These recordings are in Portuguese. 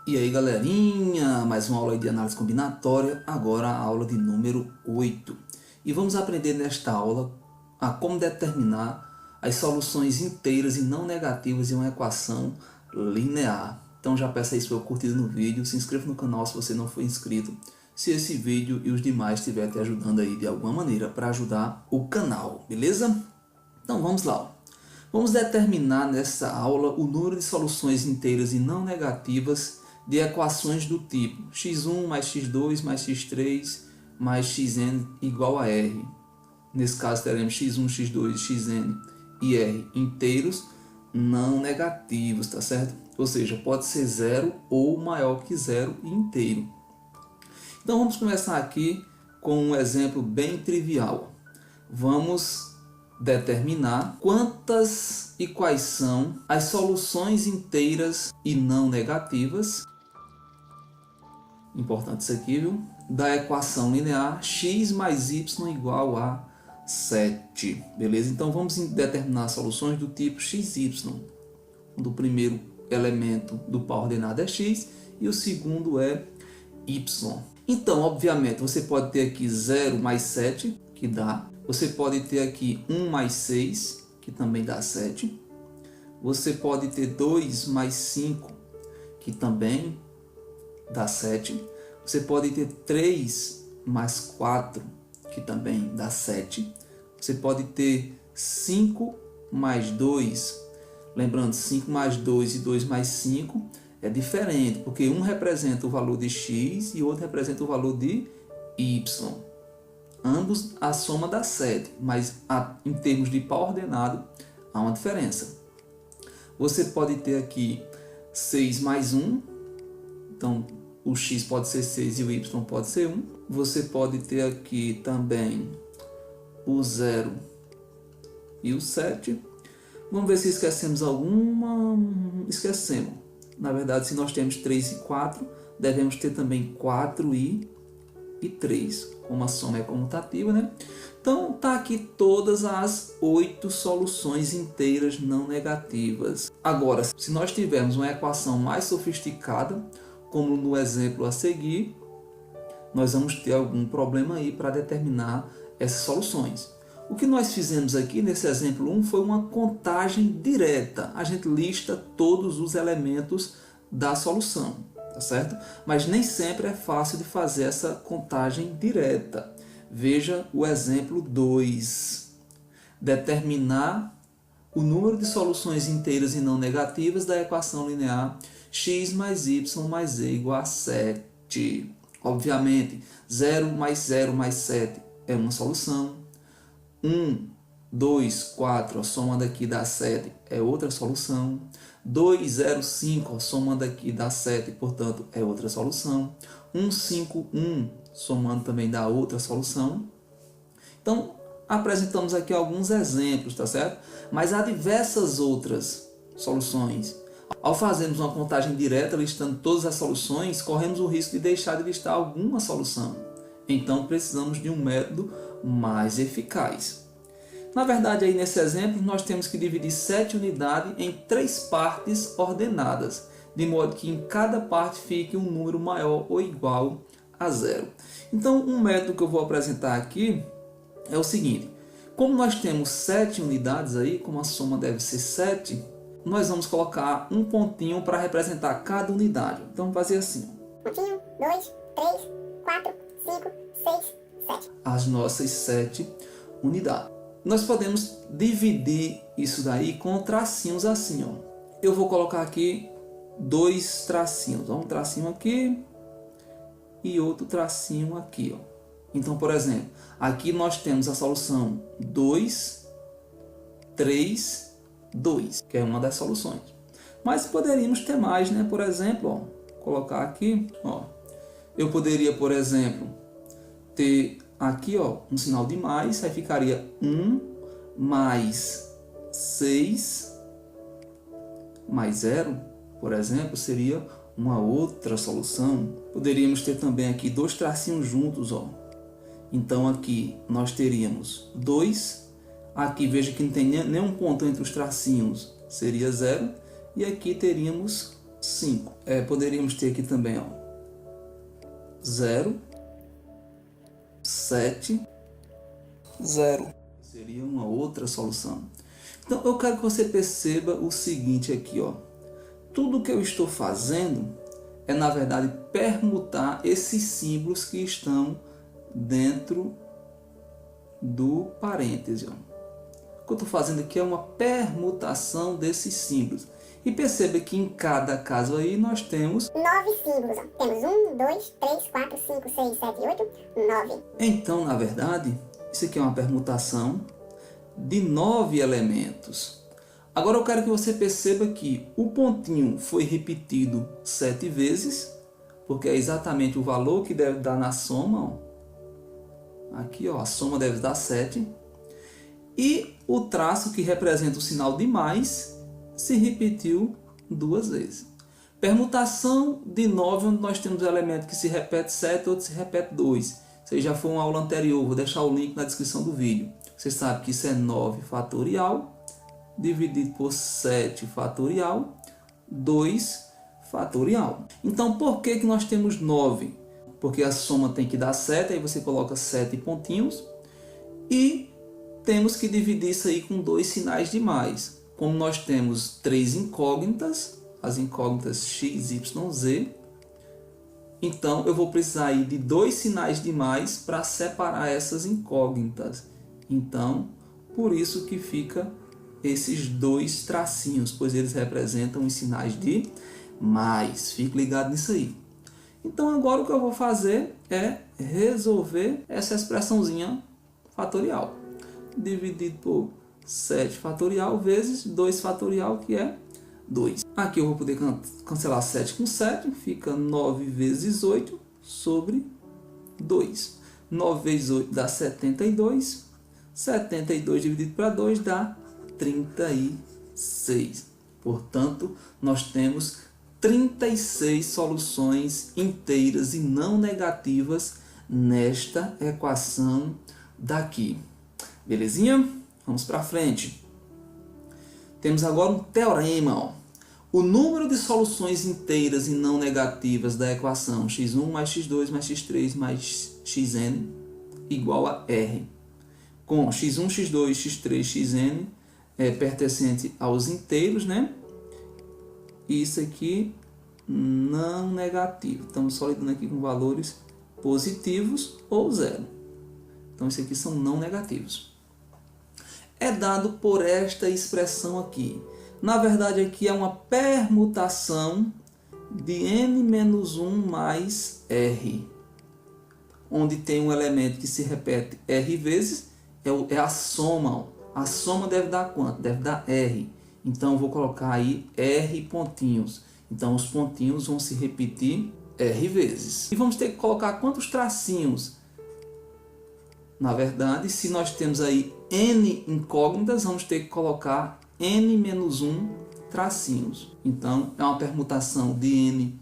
E aí galerinha, mais uma aula de análise combinatória, agora a aula de número 8. E vamos aprender nesta aula a como determinar as soluções inteiras e não negativas de uma equação linear. Então já peça aí sua curtida no vídeo, se inscreva no canal se você não for inscrito, se esse vídeo e os demais estiver te ajudando aí de alguma maneira para ajudar o canal, beleza? Então vamos lá. Vamos determinar nessa aula o número de soluções inteiras e não negativas de equações do tipo x1 mais x2 mais x3 mais xn igual a r. Nesse caso teremos x1, x2, xn e r inteiros não negativos, tá certo? Ou seja, pode ser zero ou maior que zero e inteiro. Então vamos começar aqui com um exemplo bem trivial. Vamos determinar quantas e quais são as soluções inteiras e não negativas, importante isso aqui, viu? Da equação linear x mais y igual a 7, beleza? Então vamos determinar soluções do tipo xy, do primeiro elemento do par ordenado é x e o segundo é y. Então, obviamente, você pode ter aqui 0 mais 7, que dá. Você pode ter aqui 1 mais 6, que também dá 7. Você pode ter 2 mais 5, que também dá 7. Você pode ter 3 mais 4, que também dá 7. Você pode ter 5 mais 2. Lembrando, 5 mais 2 e 2 mais 5 é diferente, porque um representa o valor de x e o outro representa o valor de y. Ambos a soma dá 7, mas em termos de par ordenado há uma diferença. Você pode ter aqui 6 mais 1, então o x pode ser 6 e o y pode ser 1. Você pode ter aqui também o 0 e o 7. Vamos ver se esquecemos alguma. Esquecemos. Na verdade, se nós temos 3 e 4, devemos ter também 4 e 3, como a soma é comutativa, né? Então, tá aqui todas as 8 soluções inteiras não negativas. Agora, se nós tivermos uma equação mais sofisticada, como no exemplo a seguir, nós vamos ter algum problema aí para determinar essas soluções. O que nós fizemos aqui nesse exemplo 1 foi uma contagem direta. A gente lista todos os elementos da solução, tá certo? Mas nem sempre é fácil de fazer essa contagem direta. Veja o exemplo 2. Determinar o número de soluções inteiras e não negativas da equação linear x mais y mais z igual a 7. Obviamente, 0 mais 7 é uma solução. 1, 2, 4, a soma daqui dá 7, é outra solução. 2, 0, 5, a soma daqui dá 7, portanto, é outra solução. 1, 5, 1, somando também dá outra solução. Então, apresentamos aqui alguns exemplos, tá certo? Mas há diversas outras soluções. Ao fazermos uma contagem direta, listando todas as soluções, corremos o risco de deixar de listar alguma solução. Então, precisamos de um método mais eficaz. Na verdade, aí nesse exemplo, nós temos que dividir 7 unidades em 3 partes ordenadas, de modo que em cada parte fique um número maior ou igual a 0. Então, um método que eu vou apresentar aqui é o seguinte. Como nós temos 7 unidades aí, como a soma deve ser 7, nós vamos colocar um pontinho para representar cada unidade. Então, vamos fazer assim. Pontinho, 2, 3, 4, 5, 6, 7. As nossas 7 unidades. Nós podemos dividir isso daí com tracinhos assim, ó. Eu vou colocar aqui 2 tracinhos. Um tracinho aqui e outro tracinho aqui, ó. Então, por exemplo, aqui nós temos a solução 2, 3, 2, que é uma das soluções. Mas poderíamos ter mais, né? Por exemplo, ó, colocar aqui, ó. Eu poderia, por exemplo, ter aqui, ó, um sinal de mais, aí ficaria 1 mais 6 mais 0, por exemplo, seria uma outra solução. Poderíamos ter também aqui 2 tracinhos juntos, ó. Então aqui nós teríamos 2, aqui veja que não tem nenhum ponto entre os tracinhos, seria 0, e aqui teríamos 5. Poderíamos ter aqui também, ó, 0, 7, 0. Seria uma outra solução. Então, eu quero que você perceba o seguinte aqui, ó. Tudo que eu estou fazendo é, na verdade, permutar esses símbolos que estão dentro do parêntese, ó. O que eu estou fazendo aqui é uma permutação desses símbolos. E perceba que em cada caso aí nós temos 9 símbolos. Ó. Temos 1, 2, 3, 4, 5, 6, 7, 8, 9. Então, na verdade, isso aqui é uma permutação de 9 elementos. Agora eu quero que você perceba que o pontinho foi repetido 7 vezes, porque é exatamente o valor que deve dar na soma. Ó. Aqui, ó, a soma deve dar 7. E o traço que representa o sinal de mais se repetiu 2 vezes. Permutação de 9, onde nós temos um elemento que se repete 7, outro se repete 2. Isso aí já foi uma aula anterior, vou deixar o link na descrição do vídeo. Você sabe que isso é 9 fatorial, dividido por 7 fatorial, 2 fatorial. Então, por que nós temos 9? Porque a soma tem que dar 7, aí você coloca 7 pontinhos. E temos que dividir isso aí com 2 sinais de mais. Como nós temos 3 incógnitas, as incógnitas x, y, z, então eu vou precisar aí de 2 sinais de mais para separar essas incógnitas. Então, por isso que fica esses 2 tracinhos, pois eles representam os sinais de mais. Fique ligado nisso aí. Então agora o que eu vou fazer é resolver essa expressãozinha fatorial. Dividido por 7 fatorial vezes 2 fatorial, que é 2. Aqui eu vou poder cancelar 7 com 7, fica 9 vezes 8 sobre 2. 9 vezes 8 dá 72. 72 dividido para 2 dá 36. Portanto, nós temos 36 soluções inteiras e não negativas nesta equação daqui. Belezinha? Vamos para frente. Temos agora um teorema. Ó. O número de soluções inteiras e não negativas da equação x1 mais x2 mais x3 mais xn igual a R. Com x1, x2, x3, xn pertencente aos inteiros, né? E isso aqui não negativo. Estamos só lidando aqui com valores positivos ou zero. Então, isso aqui são não negativos. É dado por esta expressão aqui. Na verdade, aqui é uma permutação de n-1 mais r, onde tem um elemento que se repete r vezes, é a soma. A soma deve dar quanto? Deve dar r. Então, eu vou colocar aí r pontinhos. Então, os pontinhos vão se repetir r vezes. E vamos ter que colocar quantos tracinhos? Na verdade, se nós temos aí n incógnitas, vamos ter que colocar n-1 tracinhos. Então, é uma permutação de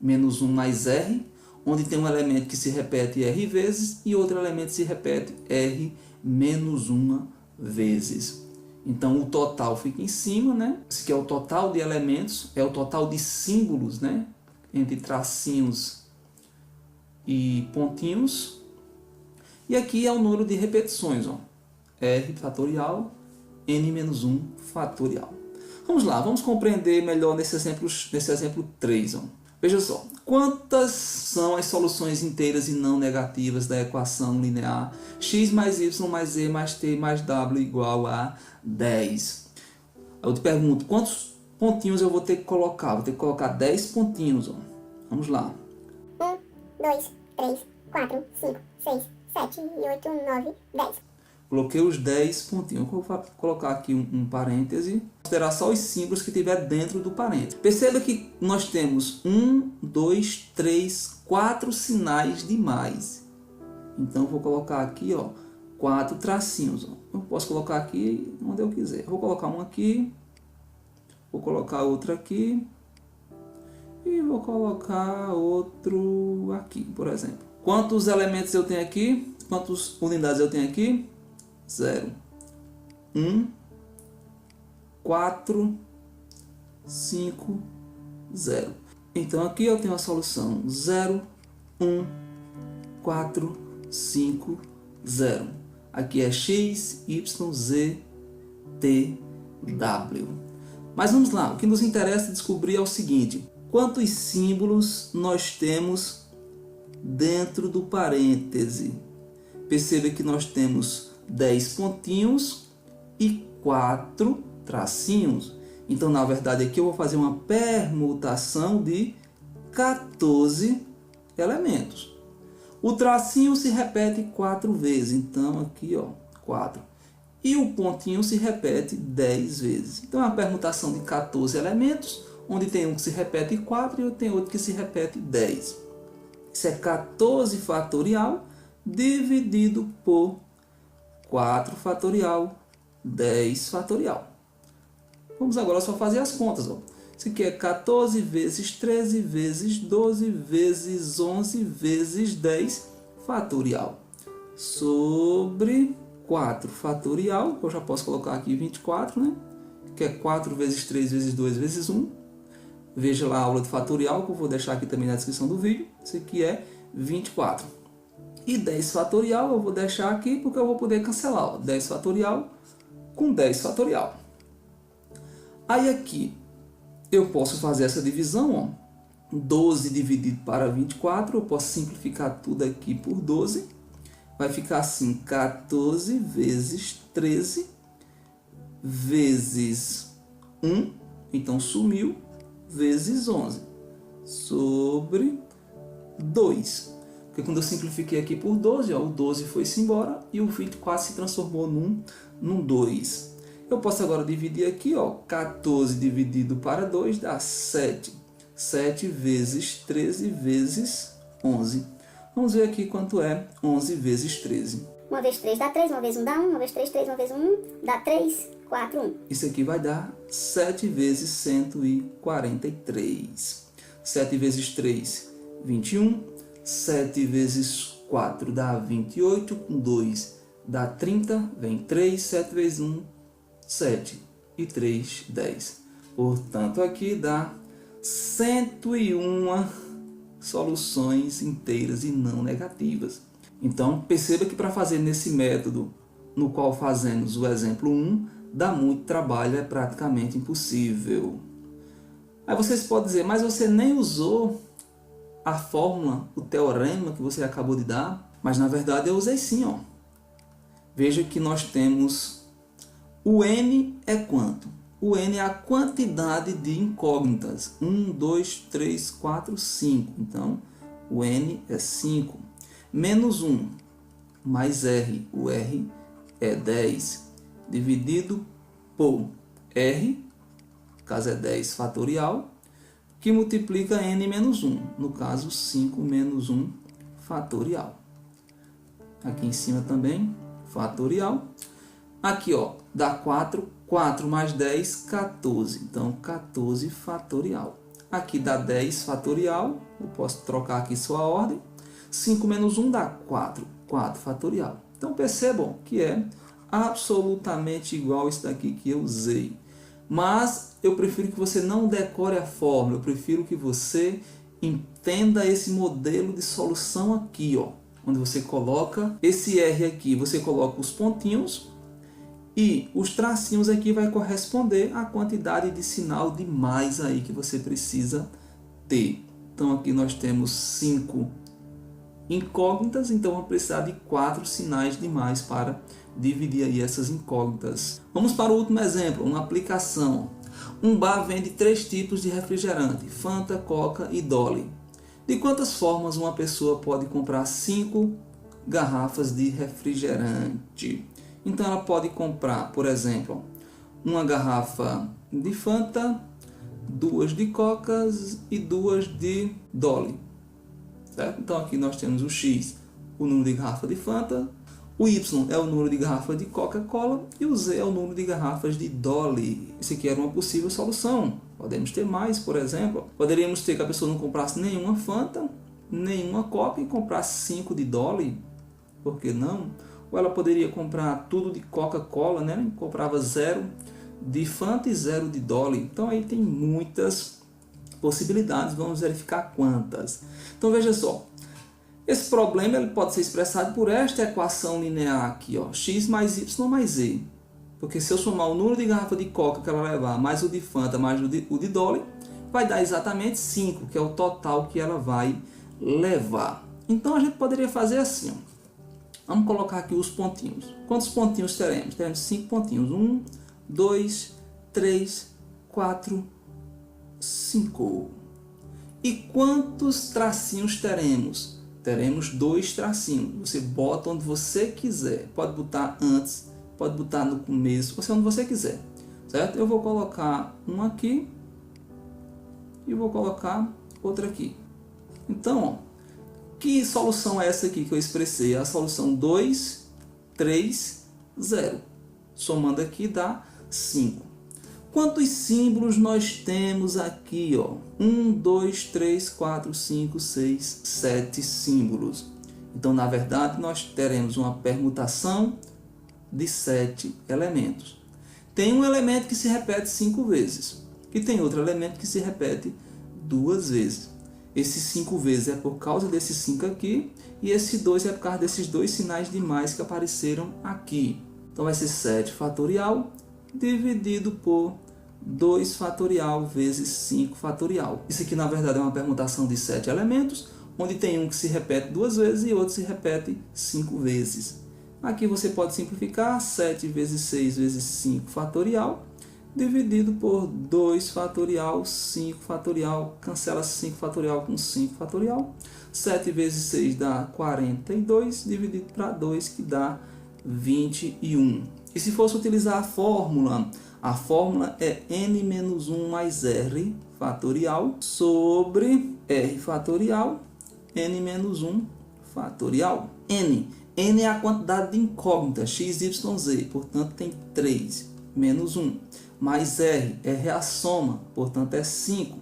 n-1 mais r, onde tem um elemento que se repete r vezes e outro elemento se repete r menos 1 vezes. Então, o total fica em cima, né? Esse aqui é o total de elementos, é o total de símbolos, né? Entre tracinhos e pontinhos. E aqui é o número de repetições, ó. R fatorial, n-1 fatorial. Vamos lá, vamos compreender melhor nesse exemplo 3. Ó. Veja só, quantas são as soluções inteiras e não negativas da equação linear x mais y mais z mais t mais w igual a 10? Eu te pergunto, quantos pontinhos eu vou ter que colocar? Vou ter que colocar 10 pontinhos. Ó. Vamos lá. 1, 2, 3, 4, 5, 6, 7, 8, 9, 10. Coloquei os 10 pontinhos. Eu vou colocar aqui um parêntese. Considerar só os símbolos que tiver dentro do parêntese. Perceba que nós temos 1, 2, 3, 4 sinais de mais. Então, eu vou colocar aqui, ó, 4 tracinhos. Ó. Eu posso colocar aqui onde eu quiser. Vou colocar um aqui. Vou colocar outro aqui. E vou colocar outro aqui, por exemplo. Quantos elementos eu tenho aqui? Quantas unidades eu tenho aqui? 0, 1, 4, 5, 0. Então aqui eu tenho a solução 0, 1, 4, 5, 0. Aqui é x, y, z, t, w. Mas vamos lá, o que nos interessa descobrir é o seguinte: quantos símbolos nós temos dentro do parêntese? Perceba que nós temos 10 pontinhos e 4 tracinhos. Então, na verdade, aqui eu vou fazer uma permutação de 14 elementos. O tracinho se repete 4 vezes. Então, aqui, ó, 4. E o pontinho se repete 10 vezes. Então, é uma permutação de 14 elementos, onde tem um que se repete 4 e tem outro que se repete 10. Isso é 14 fatorial dividido por 4 fatorial, 10 fatorial. Vamos agora só fazer as contas. Ó. Isso aqui é 14 vezes 13 vezes 12 vezes 11 vezes 10 fatorial. Sobre 4 fatorial, eu já posso colocar aqui 24, né? Que é 4 vezes 3 vezes 2 vezes 1. Veja lá a aula de fatorial, que eu vou deixar aqui também na descrição do vídeo. Isso aqui é 24. E 10 fatorial eu vou deixar aqui porque eu vou poder cancelar. Ó. 10 fatorial com 10 fatorial. Aí aqui eu posso fazer essa divisão, ó. 12 dividido para 24, eu posso simplificar tudo aqui por 12. Vai ficar assim, 14 vezes 13 vezes 1, então sumiu, vezes 11, sobre 2. Porque quando eu simplifiquei aqui por 12, ó, o 12 foi-se embora e o 24 se transformou num 2. Eu posso agora dividir aqui, ó, 14 dividido para 2 dá 7. 7 vezes 13 vezes 11. Vamos ver aqui quanto é 11 vezes 13. 1 vezes 3 dá 3, 1 vezes 1 dá 1, 1 vezes 3, 3, 1 vezes 1 dá 3, 4, 1. Isso aqui vai dar 7 vezes 143. 7 vezes 3, 21. 7 vezes 4 dá 28. Com 2 dá 30. Vem 3, 7 vezes 1, 7. E 3, 10. Portanto, aqui dá 101 soluções inteiras e não negativas. Então, perceba que para fazer nesse método, no qual fazemos o exemplo 1, dá muito trabalho, é praticamente impossível. Aí vocês podem dizer, mas você nem usou a fórmula, o teorema que você acabou de dar? Mas na verdade eu usei sim, ó. Veja que nós temos o n é quanto? O n é a quantidade de incógnitas. 1, 2, 3, 4, 5. Então, o n é 5. Menos 1 mais r. O r é 10. Dividido por r, no caso é 10 fatorial, que multiplica n menos 1. No caso, 5 menos 1 fatorial. Aqui em cima também, fatorial. Aqui, ó, dá 4. 4 mais 10, 14. Então, 14 fatorial. Aqui dá 10 fatorial. Eu posso trocar aqui só a ordem. 5 menos 1 dá 4. 4 fatorial. Então, percebam que é absolutamente igual isso daqui que eu usei. Mas eu prefiro que você não decore a fórmula. Eu prefiro que você entenda esse modelo de solução aqui, ó. Onde você coloca esse R aqui, você coloca os pontinhos. E os tracinhos aqui vai corresponder à quantidade de sinal de mais aí que você precisa ter. Então aqui nós temos 5 incógnitas, então vamos precisar de 4 sinais de mais para dividir aí essas incógnitas. Vamos para o último exemplo, uma aplicação. Um bar vende 3 tipos de refrigerante, Fanta, Coca e Dolly. De quantas formas uma pessoa pode comprar 5 garrafas de refrigerante? Então ela pode comprar, por exemplo, uma garrafa de Fanta, 2 de Coca e 2 de Dolly. Certo? Então aqui nós temos o X, o número de garrafa de Fanta, o Y é o número de garrafas de Coca-Cola e o Z é o número de garrafas de Dolly. Isso aqui era uma possível solução. Podemos ter mais, por exemplo. Poderíamos ter que a pessoa não comprasse nenhuma Fanta, nenhuma Coca e comprasse 5 de Dolly. Por que não? Ou ela poderia comprar tudo de Coca-Cola, né? Comprava 0 de Fanta e 0 de Dolly. Então aí tem muitas possibilidades, vamos verificar quantas. Então veja só, esse problema ele pode ser expressado por esta equação linear aqui, ó, x mais y mais z. Porque se eu somar o número de garrafa de coca que ela vai levar, mais o de Fanta, mais o de Dolly, vai dar exatamente 5, que é o total que ela vai levar. Então a gente poderia fazer assim, ó. Vamos colocar aqui os pontinhos. Quantos pontinhos teremos? Teremos 5 pontinhos. 1, 2, 3, 4, 5. E quantos tracinhos teremos? Teremos 2 tracinhos. Você bota onde você quiser. Pode botar antes, pode botar no começo, onde você quiser. Certo? Eu vou colocar um aqui e vou colocar outro aqui. Então, ó, que solução é essa aqui que eu expressei? A solução 2, 3, 0. Somando aqui dá 5. Quantos símbolos nós temos aqui? 1, 2, 3, 4, 5, 6, 7 símbolos. Então, na verdade, nós teremos uma permutação de 7 elementos. Tem um elemento que se repete 5 vezes. E tem outro elemento que se repete 2 vezes. Esse 5 vezes é por causa desses 5 aqui, e esse 2 é por causa desses 2 sinais de mais que apareceram aqui. Então vai ser 7 fatorial dividido por 2 fatorial vezes 5 fatorial. Isso aqui na verdade é uma permutação de 7 elementos, onde tem um que se repete 2 vezes e outro se repete 5 vezes. Aqui você pode simplificar, 7 vezes 6 vezes 5 fatorial, dividido por 2 fatorial, 5 fatorial, cancela 5 fatorial com 5 fatorial. 7 vezes 6 dá 42, dividido para 2, que dá 21. E se fosse utilizar a fórmula é n-1 mais r fatorial sobre r fatorial, n-1 fatorial. N é a quantidade de incógnita, x, y, z, portanto tem 3, menos 1. Mais R é a soma, portanto é 5.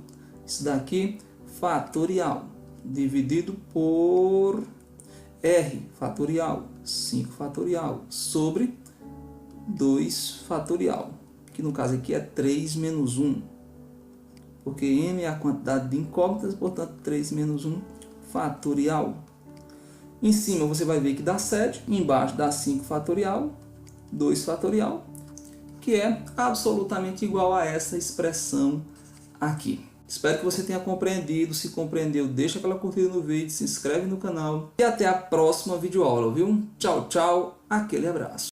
Isso daqui, fatorial, dividido por R fatorial, 5 fatorial, sobre 2 fatorial, que no caso aqui é 3 menos 1, porque M é a quantidade de incógnitas, portanto 3 menos 1 fatorial. Em cima você vai ver que dá 7, embaixo dá 5 fatorial, 2 fatorial, que é absolutamente igual a essa expressão aqui. Espero que você tenha compreendido. Se compreendeu, deixa aquela curtida no vídeo, se inscreve no canal e até a próxima videoaula, viu? Tchau, tchau, aquele abraço.